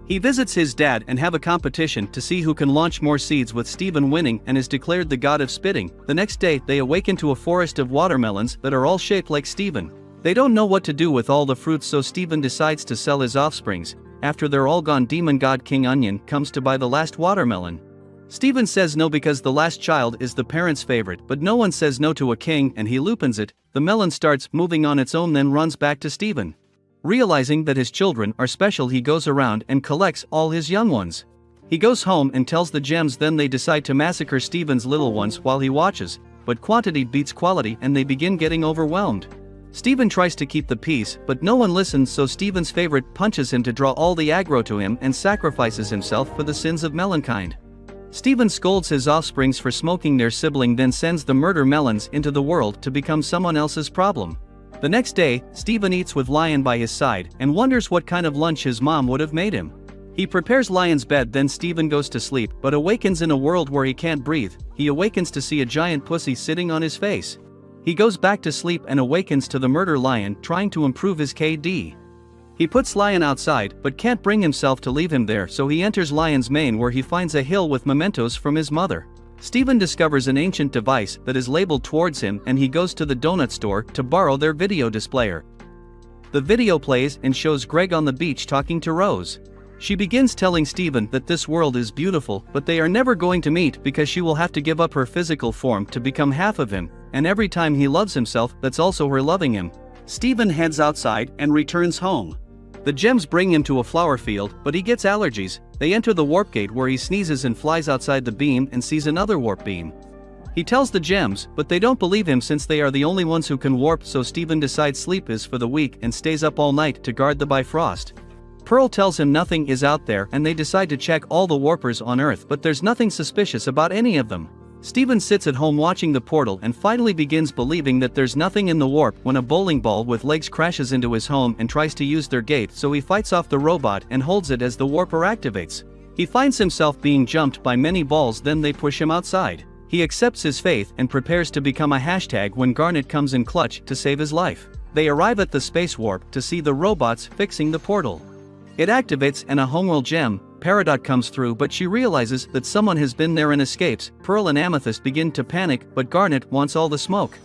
He visits his dad and have a competition to see who can launch more seeds, with Steven winning and is declared the god of spitting. The next day they awaken to a forest of watermelons that are all shaped like Steven. They don't know what to do with all the fruits, so Steven decides to sell his offsprings. After they're all gone, demon god King Onion comes to buy the last watermelon. Steven says no because the last child is the parents' favorite, but no one says no to a king and he lupins it. The melon starts moving on its own, then runs back to Steven. Realizing that his children are special, he goes around and collects all his young ones. He goes home and tells the gems, then they decide to massacre Steven's little ones while he watches, but quantity beats quality and they begin getting overwhelmed. Steven tries to keep the peace, but no one listens, so Steven's favorite punches him to draw all the aggro to him and sacrifices himself for the sins of melonkind. Steven scolds his offsprings for smoking their sibling, then sends the murder melons into the world to become someone else's problem. The next day, Steven eats with Lion by his side and wonders what kind of lunch his mom would have made him. He prepares Lion's bed, then Steven goes to sleep but awakens in a world where he can't breathe. He awakens to see a giant pussy sitting on his face. He goes back to sleep and awakens to the murder Lion trying to improve his KD. He puts Lion outside but can't bring himself to leave him there, so he enters Lion's mane where he finds a hill with mementos from his mother. Steven discovers an ancient device that is labeled towards him and he goes to the donut store to borrow their video displayer. The video plays and shows Greg on the beach talking to Rose. She begins telling Steven that this world is beautiful, but they are never going to meet because she will have to give up her physical form to become half of him, and every time he loves himself, that's also her loving him. Steven heads outside and returns home. The gems bring him to a flower field, but he gets allergies. They enter the warp gate where he sneezes and flies outside the beam and sees another warp beam. He tells the gems, but they don't believe him since they are the only ones who can warp, so Steven decides sleep is for the weak and stays up all night to guard the Bifrost. Pearl tells him nothing is out there and they decide to check all the warpers on Earth, but there's nothing suspicious about any of them. Steven sits at home watching the portal and finally begins believing that there's nothing in the warp when a bowling ball with legs crashes into his home and tries to use their gate, so he fights off the robot and holds it as the warper activates. He finds himself being jumped by many balls, then they push him outside. He accepts his faith and prepares to become a hashtag when Garnet comes in clutch to save his life. They arrive at the space warp to see the robots fixing the portal. It activates and a homeworld gem, Peridot, comes through, but she realizes that someone has been there and escapes. Pearl and Amethyst begin to panic, but Garnet wants all the smoke.